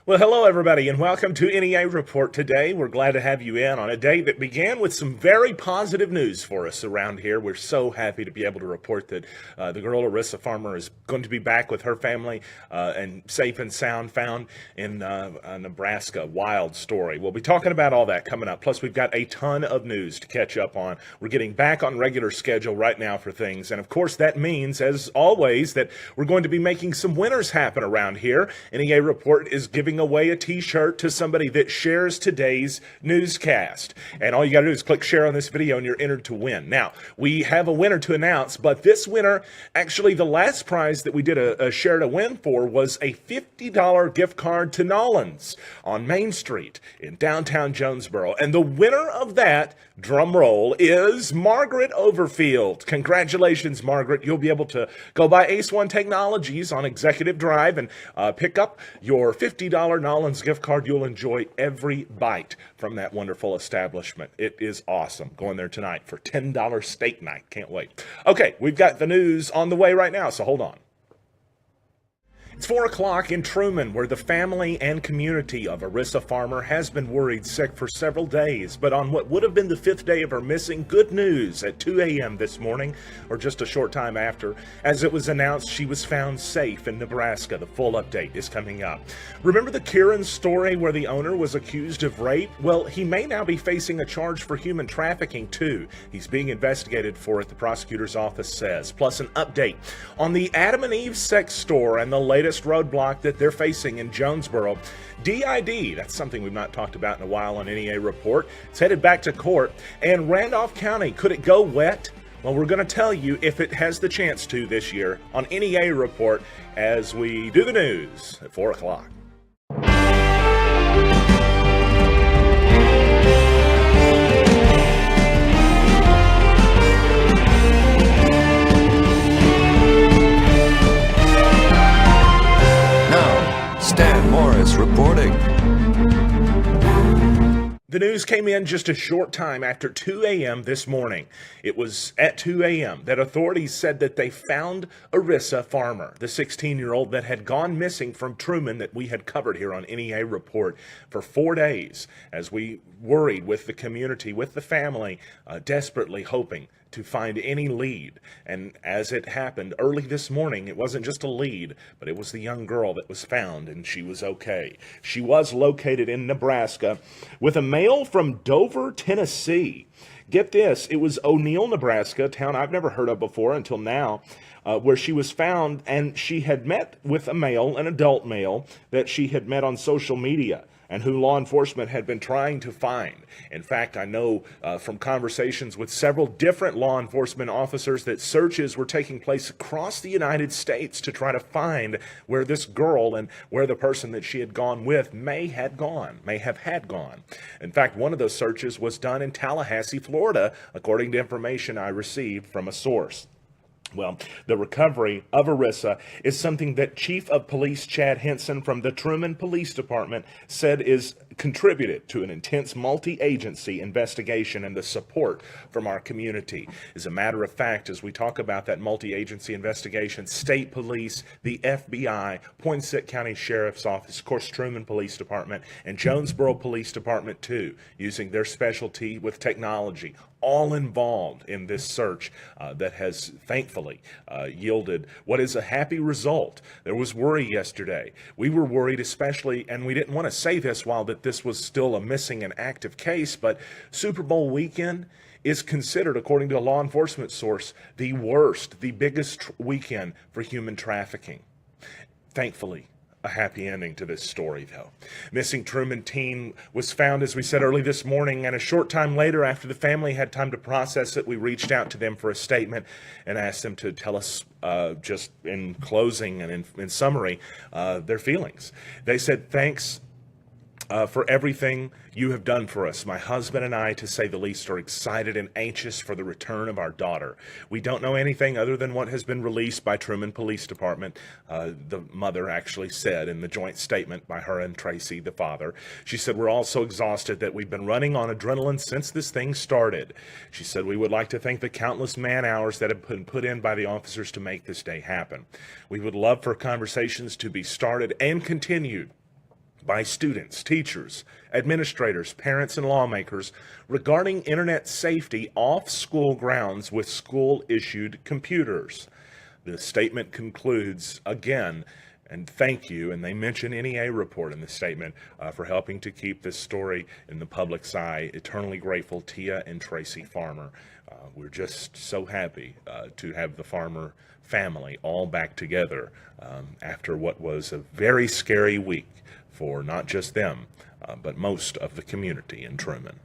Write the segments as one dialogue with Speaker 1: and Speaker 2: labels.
Speaker 1: Well, hello, everybody, and welcome to NEA Report today. We're glad to have you in on a day that began with some very positive news for us around here. We're so happy to be able to report that the girl Arissa Farmer is going to be back with her family and safe and sound, found in Nebraska. Wild story. We'll be talking about all that coming up. Plus, we've got a ton of news to catch up on. We're getting back on regular schedule right now for things. And, of course, that means, as always, that we're going to be making some winners happen around here. NEA Report is giving away a t-shirt to somebody that shares today's newscast. And all you got to do is click share on this video and you're entered to win. Now, we have a winner to announce, but this winner, actually the last prize that we did a share to win for was a $50 gift card to Nolan's on Main Street in downtown Jonesboro. And the winner of that, drum roll, is Margaret Overfield. Congratulations, Margaret. You'll be able to go by Ace One Technologies on Executive Drive and pick up your $50 Nolan's gift card. You'll enjoy every bite from that wonderful establishment. It is awesome. Going there tonight for $10 steak night. Can't wait. Okay, we've got the news on the way right now, so hold on. It's 4 o'clock in Truman, where the family and community of Arissa Farmer has been worried sick for several days. But on what would have been the 5th day of her missing, good news at 2 a.m. this morning, or just a short time after, as it was announced she was found safe in Nebraska. The full update is coming up. Remember the Kieran story where the owner was accused of rape? Well, he may now be facing a charge for human trafficking, too. He's being investigated for it, the prosecutor's office says. Plus an update on the Adam and Eve sex store and the latest roadblock that they're facing in Jonesboro. DID, that's something we've not talked about in a while on NEA Report. It's headed back to court. And Randolph County, could it go wet? Well, we're going to tell you if it has the chance to this year on NEA Report as we do the news at 4 o'clock.
Speaker 2: Reporting.
Speaker 1: The news came in just a short time after 2 a.m. this morning. It was at 2 a.m. that authorities said that they found Arissa Farmer, the 16-year-old that had gone missing from Truman that we had covered here on NEA Report for 4 days, as we worried with the community, with the family, desperately hoping to find any lead. And as it happened early this morning, it wasn't just a lead, but it was the young girl that was found, and she was okay. She was located in Nebraska with a male from Dover, Tennessee. Get this, it was O'Neill, Nebraska, a town I've never heard of before until now, where she was found, and she had met with a male, an adult male, that she had met on social media, and who law enforcement had been trying to find. In fact, I know from conversations with several different law enforcement officers that searches were taking place across the United States to try to find where this girl and where the person that she had gone with may have had gone. In fact, one of those searches was done in Tallahassee, Florida, according to information I received from a source. Well, the recovery of Arissa is something that Chief of Police Chad Henson from the Truman Police Department said is contributed to an intense multi-agency investigation and the support from our community. As a matter of fact, as we talk about that multi-agency investigation, state police, the FBI, Poinsett County Sheriff's Office, of course, Truman Police Department, and Jonesboro Police Department too, using their specialty with technology, all involved in this search that has thankfully yielded what is a happy result. There was worry yesterday. We were worried especially, and we didn't want to say this while that this was still a missing and active case, but Super Bowl weekend is considered, according to a law enforcement source, the worst, the biggest weekend for human trafficking. Thankfully, a happy ending to this story, though. Missing Truman teen was found, as we said, early this morning, and a short time later, after the family had time to process it, we reached out to them for a statement and asked them to tell us, just in closing and in summary, their feelings. They said, "Thanks for everything you have done for us. My husband and I, to say the least, are excited and anxious for the return of our daughter. We don't know anything other than what has been released by Truman Police Department," the mother actually said in the joint statement by her and Tracy, the father. She said, "We're all so exhausted that we've been running on adrenaline since this thing started." She said, "We would like to thank the countless man-hours that have been put in by the officers to make this day happen. We would love for conversations to be started and continued by students, teachers, administrators, parents, and lawmakers regarding internet safety off school grounds with school-issued computers. The statement concludes, again, and thank you, and they mention NEA Report in the statement for helping to keep this story in the public's eye. Eternally grateful, Tia and Tracy Farmer. We're just so happy to have the Farmer family all back together after what was a very scary week for not just them, but most of the community in Truman.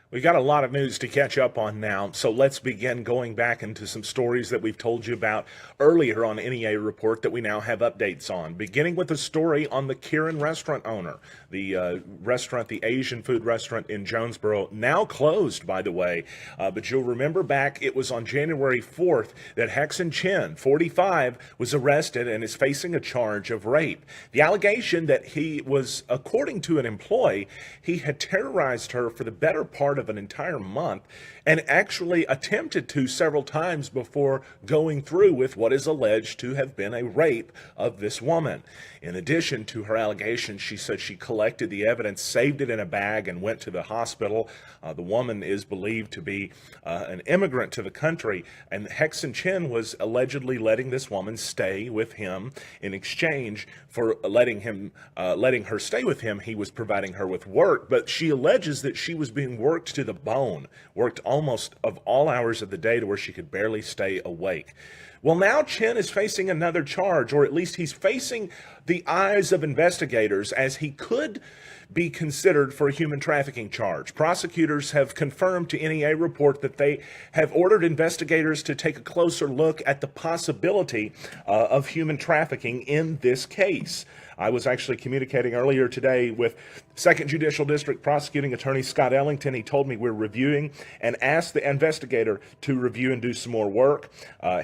Speaker 1: We've got a lot of news to catch up on now, so let's begin going back into some stories that we've told you about earlier on NEA Report that we now have updates on. Beginning with a story on the Kieran restaurant owner, the restaurant, the Asian food restaurant in Jonesboro, now closed, by the way. But you'll remember back, it was on January 4th that Hexon Chen, 45, was arrested and is facing a charge of rape. The allegation that he was, according to an employee, he had terrorized her for the better part of an entire month and actually attempted to several times before going through with what is alleged to have been a rape of this woman. In addition to her allegations, she said she collected the evidence, saved it in a bag, and went to the hospital. The woman is believed to be an immigrant to the country, and Hexon Chen was allegedly letting this woman stay with him. In exchange for letting her stay with him, he was providing her with work, but she alleges that she was being worked to the bone, worked almost of all hours of the day to where she could barely stay awake. Well, now Chen is facing another charge, or at least he's facing the eyes of investigators, as he could be considered for a human trafficking charge. Prosecutors have confirmed to NEA Report that they have ordered investigators to take a closer look at the possibility of human trafficking in this case. I was actually communicating earlier today with 2nd Judicial District Prosecuting Attorney Scott Ellington. He told me we're reviewing and asked the investigator to review and do some more work.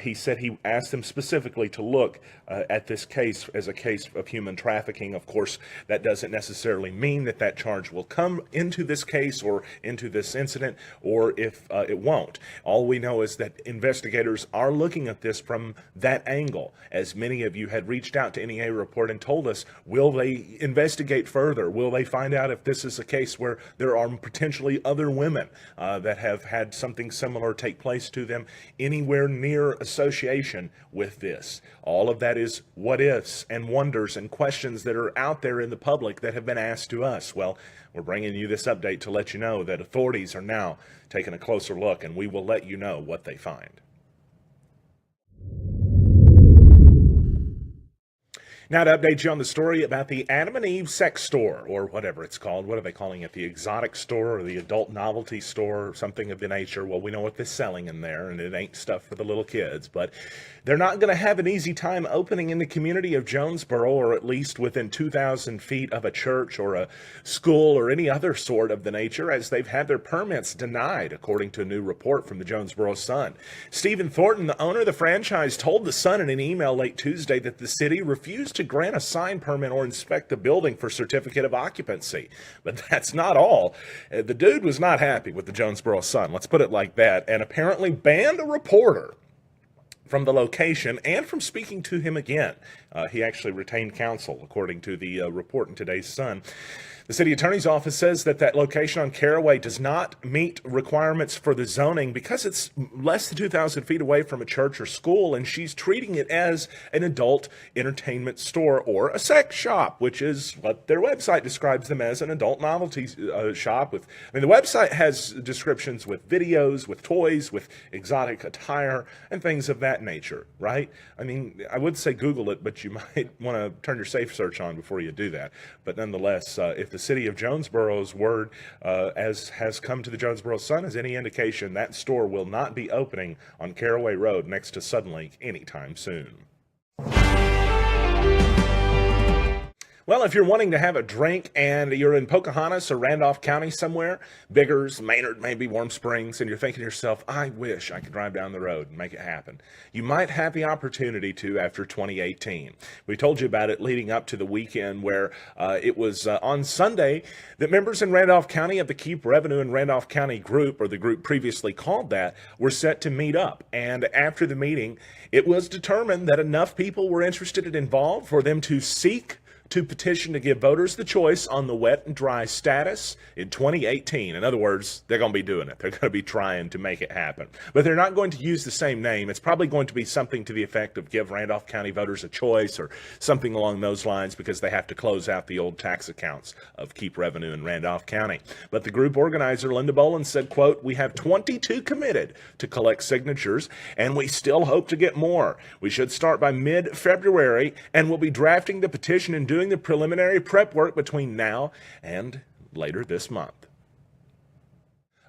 Speaker 1: He said he asked him specifically to look at this case as a case of human trafficking. Of course, that doesn't necessarily mean that that charge will come into this case or into this incident, or if it won't. All we know is that investigators are looking at this from that angle. As many of you had reached out to NEA Report and told us, will they investigate further? Will they find out if this is a case where there are potentially other women that have had something similar take place to them anywhere near association with this? All of that is what ifs and wonders and questions that are out there in the public that have been asked to us. Well, we're bringing you this update to let you know that authorities are now taking a closer look, and we will let you know what they find. Now to update you on the story about the Adam and Eve sex store, or whatever it's called. What are they calling it? The exotic store or the adult novelty store or something of the nature. Well, we know what they're selling in there, and it ain't stuff for the little kids. But they're not going to have an easy time opening in the community of Jonesboro, or at least within 2,000 feet of a church or a school or any other sort of the nature, as they've had their permits denied, according to a new report from the Jonesboro Sun. Stephen Thornton, the owner of the franchise, told the Sun in an email late Tuesday that the city refused to grant a sign permit or inspect the building for certificate of occupancy. But that's not all. The dude was not happy with the Jonesboro Sun, let's put it like that, and apparently banned a reporter from the location and from speaking to him again. He actually retained counsel, according to the report in today's Sun. The city attorney's office says that that location on Caraway does not meet requirements for the zoning because it's less than 2,000 feet away from a church or school, and she's treating it as an adult entertainment store or a sex shop, which is what their website describes them as, an adult novelty shop. The website has descriptions with videos, with toys, with exotic attire, and things of that nature, right? I would say Google it, but you might want to turn your safe search on before you do that. But nonetheless, if the city of Jonesboro's word, as has come to the Jonesboro Sun, is any indication, that store will not be opening on Caraway Road next to Suddenlink anytime soon. Well, if you're wanting to have a drink and you're in Pocahontas or Randolph County somewhere, Biggers, Maynard, maybe Warm Springs, and you're thinking to yourself, I wish I could drive down the road and make it happen, you might have the opportunity to after 2018. We told you about it leading up to the weekend where it was on Sunday that members in Randolph County of the Keep Revenue in Randolph County group, or the group previously called that, were set to meet up. And after the meeting, it was determined that enough people were interested and involved for them to seek to petition to give voters the choice on the wet and dry status in 2018. In other words, they're going to be doing it. They're going to be trying to make it happen. But they're not going to use the same name. It's probably going to be something to the effect of give Randolph County voters a choice or something along those lines, because they have to close out the old tax accounts of Keep Revenue in Randolph County. But the group organizer, Linda Boland, said, quote, "We have 22 committed to collect signatures, and we still hope to get more. We should start by mid-February, and we'll be drafting the petition and doing the preliminary prep work between now and later this month."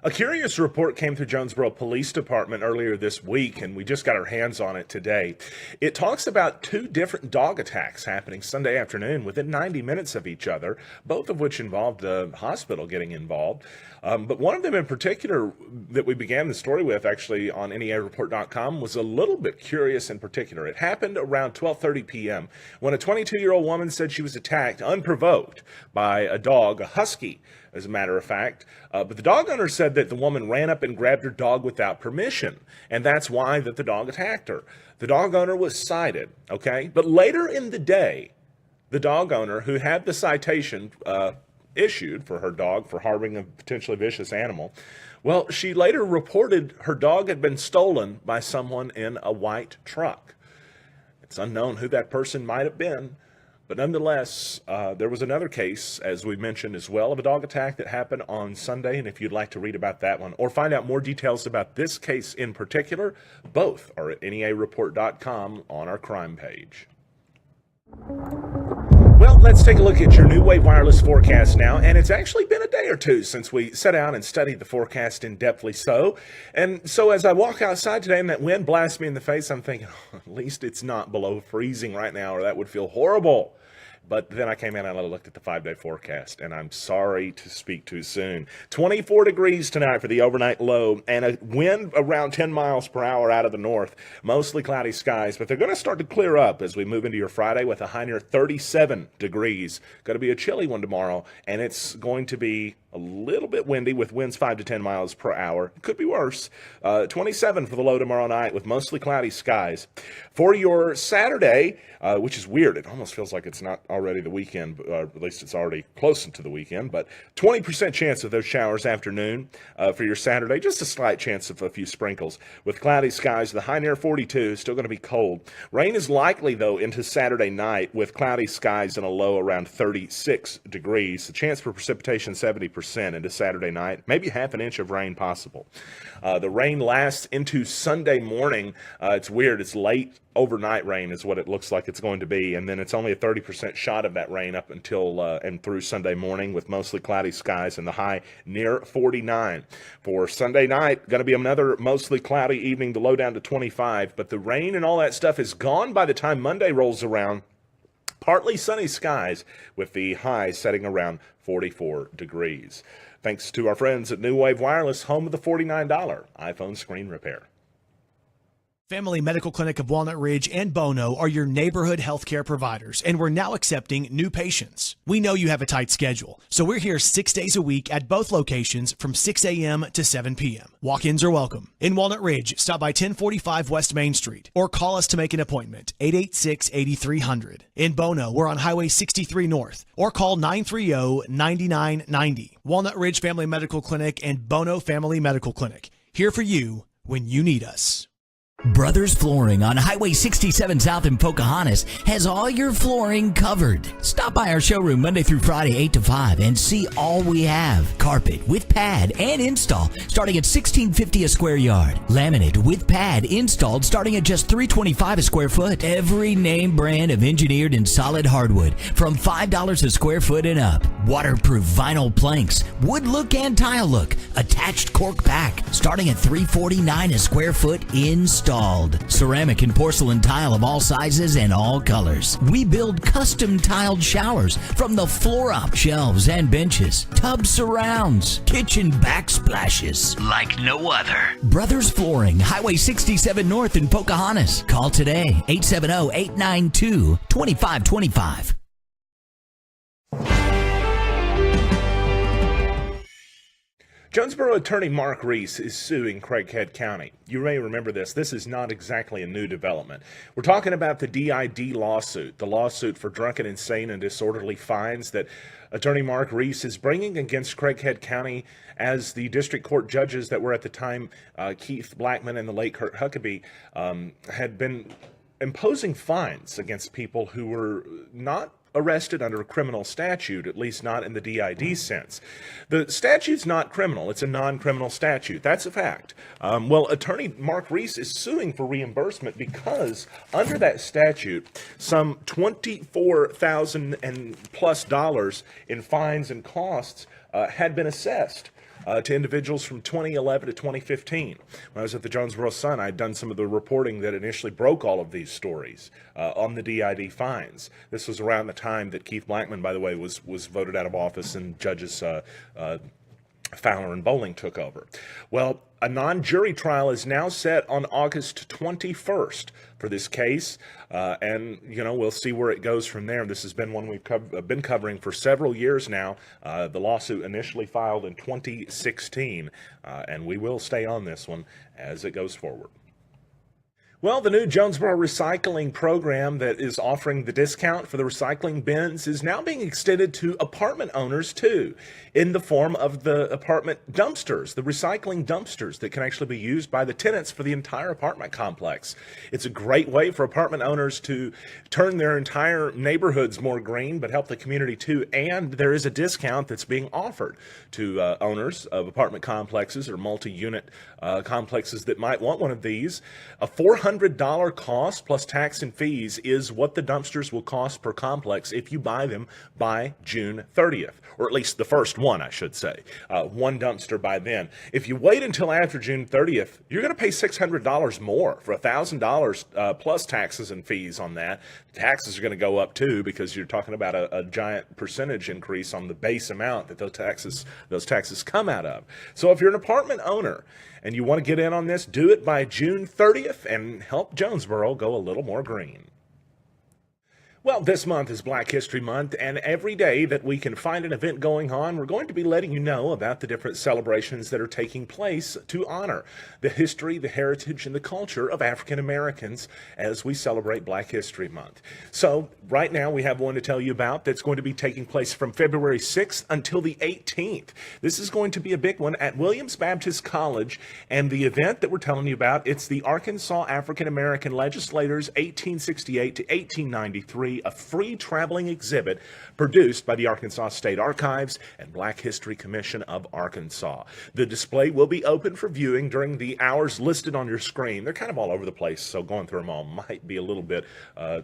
Speaker 1: A curious report came through Jonesboro Police Department earlier this week, and we just got our hands on it today. It talks about 2 different dog attacks happening Sunday afternoon within 90 minutes of each other, both of which involved the hospital getting involved. But one of them in particular that we began the story with, actually on NEAReport.com, was a little bit curious in particular. It happened around 12:30 p.m. when a 22-year-old woman said she was attacked unprovoked by a dog, a husky, as a matter of fact. But the dog owner said that the woman ran up and grabbed her dog without permission, and that's why that the dog attacked her. The dog owner was cited, okay? But later in the day, the dog owner who had the citation issued for her dog for harboring a potentially vicious animal, well, she later reported her dog had been stolen by someone in a white truck. It's unknown who that person might have been, but nonetheless, there was another case, as we mentioned as well, of a dog attack that happened on Sunday. And if you'd like to read about that one or find out more details about this case in particular, both are at NEAReport.com on our crime page. Well, let's take a look at your New Wave Wireless forecast now, and it's actually been a day or two since we sat down and studied the forecast in-depthly so. And so as I walk outside today and that wind blasts me in the face, I'm thinking, oh, at least it's not below freezing right now, or that would feel horrible. But then I came in and I looked at the 5-day forecast, and I'm sorry to speak too soon. 24 degrees tonight for the overnight low, and a wind around 10 miles per hour out of the north. Mostly cloudy skies, but they're going to start to clear up as we move into your Friday with a high near 37 degrees. Going to be a chilly one tomorrow, and it's going to be a little bit windy with winds 5 to 10 miles per hour. It could be worse. 27 for the low tomorrow night with mostly cloudy skies. For your Saturday, which is weird. It almost feels like it's not already the weekend, at least it's already close to the weekend, but 20% chance of those showers afternoon for your Saturday. Just a slight chance of a few sprinkles. With cloudy skies, the high near 42, still going to be cold. Rain is likely, though, into Saturday night with cloudy skies and a low around 36 degrees. The chance for precipitation 70% into Saturday night, maybe half an inch of rain possible. The rain lasts into Sunday morning. It's weird. It's late overnight rain is what it looks like it's going to be, and then it's only a 30% shot of that rain up until and through Sunday morning with mostly cloudy skies and the high near 49. For Sunday night, going to be another mostly cloudy evening, the low down to 25, but the rain and all that stuff is gone by the time Monday rolls around. Partly sunny skies with the high setting around 44 degrees. Thanks to our friends at New Wave Wireless, home of the $49 iPhone screen repair.
Speaker 2: Family Medical Clinic of Walnut Ridge and Bono are your neighborhood healthcare providers, and we're now accepting new patients. We know you have a tight schedule, so we're here 6 days a week at both locations from 6 a.m. to 7 p.m. Walk-ins are welcome. In Walnut Ridge, stop by 1045 West Main Street or call us to make an appointment, 886-8300. In Bono, we're on Highway 63 North or call 930-9990. Walnut Ridge Family Medical Clinic and Bono Family Medical Clinic, here for you when you need us.
Speaker 3: Brothers Flooring on Highway 67 South in Pocahontas has all your flooring covered. Stop by our showroom Monday through Friday 8 to 5 and see all we have. Carpet with pad and install starting at $16.50 a square yard. Laminate with pad installed starting at just $3.25 a square foot. Every name brand of engineered and solid hardwood from $5 a square foot and up. Waterproof vinyl planks, wood look and tile look, attached cork pack starting at $3.49 a square foot installed. installed. Ceramic and porcelain tile of all sizes and all colors. We build custom tiled showers from the floor up shelves and benches, tub surrounds, kitchen backsplashes like no other. Brothers Flooring, Highway 67 North in Pocahontas. Call today, 870-892-2525.
Speaker 1: Jonesboro attorney Mark Reese is suing Craighead County. You may remember this. This is not exactly a new development. We're talking about the DID lawsuit, the lawsuit for drunken, insane, and disorderly fines that attorney Mark Reese is bringing against Craighead County as the district court judges that were at the time, Keith Blackman and the late Kurt Huckabee, had been imposing fines against people who were not arrested under a criminal statute, at least not in the DID sense. The statute's not criminal. It's a non-criminal statute. That's a fact. Well, attorney Mark Reese is suing for reimbursement because under that statute, some $24,000 and plus in fines and costs had been assessed to individuals from 2011 to 2015. When I was at the Jonesboro Sun, I'd done some of the reporting that initially broke all of these stories on the DID fines. This was around the time that Keith Blackman, by the way, was voted out of office and judges Fowler and Bowling took over. Well, a non-jury trial is now set on August 21st for this case, and we'll see where it goes from there. This has been one we've been covering for several years now. The lawsuit initially filed in 2016, and we will stay on this one as it goes forward. Well, the new Jonesboro recycling program that is offering the discount for the recycling bins is now being extended to apartment owners too, in the form of the apartment dumpsters, the recycling dumpsters that can actually be used by the tenants for the entire apartment complex. It's a great way for apartment owners to turn their entire neighborhoods more green, but help the community too. And there is a discount that's being offered to owners of apartment complexes or multi-unit complexes that might want one of these. A $400 cost plus tax and fees is what the dumpsters will cost per complex if you buy them by June 30th, or at least the first one, I should say. One dumpster by then. If you wait until after June 30th, you're going to pay $600 more for $1,000 plus taxes and fees on that. Taxes are going to go up too because you're talking about a giant percentage increase on the base amount that those taxes come out of. So if you're an apartment owner and you want to get in on this, do it by June 30th and help Jonesboro go a little more green. Well, this month is Black History Month, and every day that we can find an event going on, we're going to be letting you know about the different celebrations that are taking place to honor the history, the heritage, and the culture of African Americans as we celebrate Black History Month. So, right now we have one to tell you about that's going to be taking place from February 6th until the 18th. This is going to be a big one at Williams Baptist College, and the event that we're telling you about, it's the Arkansas African American Legislators 1868 to 1893, a free traveling exhibit produced by the Arkansas State Archives and Black History Commission of Arkansas. The display will be open for viewing during the hours listed on your screen. They're kind of all over the place, so going through them all might be a little bit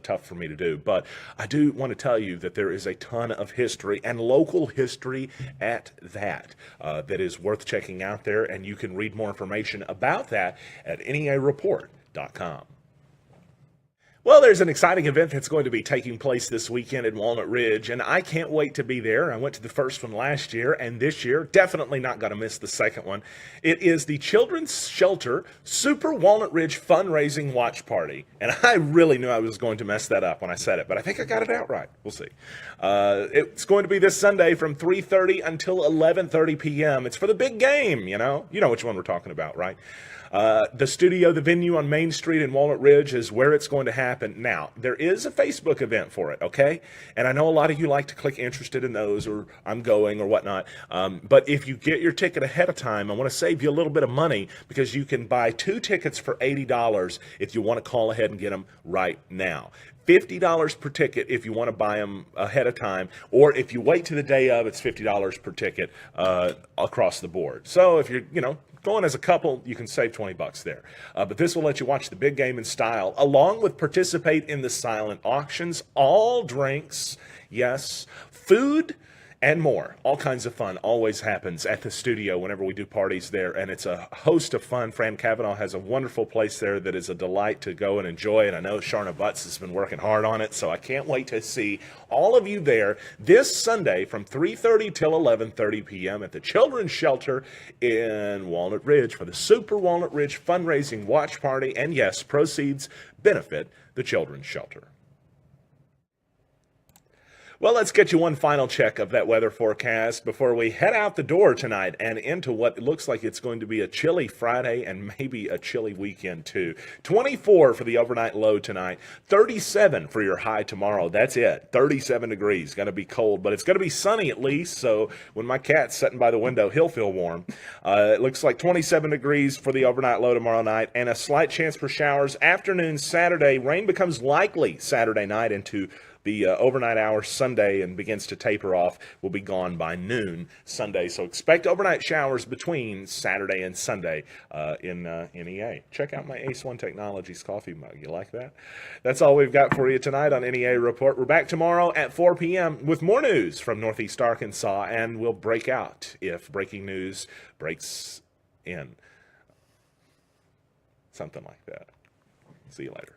Speaker 1: tough for me to do. But I do want to tell you that there is a ton of history, and local history at that, that is worth checking out there, and you can read more information about that at NEAReport.com. Well, there's an exciting event that's going to be taking place this weekend in Walnut Ridge, and I can't wait to be there. I went to the first one last year, and this year, definitely not going to miss the second one. It is the Children's Shelter Super Walnut Ridge Fundraising Watch Party, and I really knew I was going to mess that up when I said it, but I think I got it out right. We'll see. It's going to be this Sunday from 3:30 until 11:30 p.m. It's for the big game, you know which one we're talking about, right? The studio, the venue on Main Street in Walnut Ridge is where it's going to happen. Now, there is a Facebook event for it, okay? And I know a lot of you like to click interested in those or I'm going or whatnot. But if you get your ticket ahead of time, I want to save you a little bit of money because you can buy 2 tickets for $80 if you want to call ahead and get them right now. $50 per ticket if you want to buy them ahead of time, or if you wait to the day of, it's $50 per ticket across the board. So if you're, going as a couple, you can save $20 there. But this will let you watch the big game in style, along with participate in the silent auctions, all drinks, yes, food, and more. All kinds of fun always happens at the studio whenever we do parties there, and it's a host of fun. Fran Cavanaugh has a wonderful place there that is a delight to go and enjoy, and I know Sharna Butts has been working hard on it, so I can't wait to see all of you there this Sunday from 3:30 till 11:30 p.m. at the Children's Shelter in Walnut Ridge for the Super Walnut Ridge Fundraising Watch Party, and yes, proceeds benefit the Children's Shelter. Well, let's get you one final check of that weather forecast before we head out the door tonight and into what looks like it's going to be a chilly Friday and maybe a chilly weekend too. 24 for the overnight low tonight, 37 for your high tomorrow. That's it. 37 degrees. Going to be cold, but it's going to be sunny at least, so when my cat's sitting by the window, he'll feel warm. It looks like 27 degrees for the overnight low tomorrow night and a slight chance for showers afternoon Saturday. Rain becomes likely Saturday night into the overnight hours Sunday and begins to taper off. Will be gone by noon Sunday. So expect overnight showers between Saturday and Sunday in NEA. Check out my Ace One Technologies coffee mug. You like that? That's all we've got for you tonight on NEA Report. We're back tomorrow at 4 p.m. with more news from Northeast Arkansas, and we'll break out if breaking news breaks in. Something like that. See you later.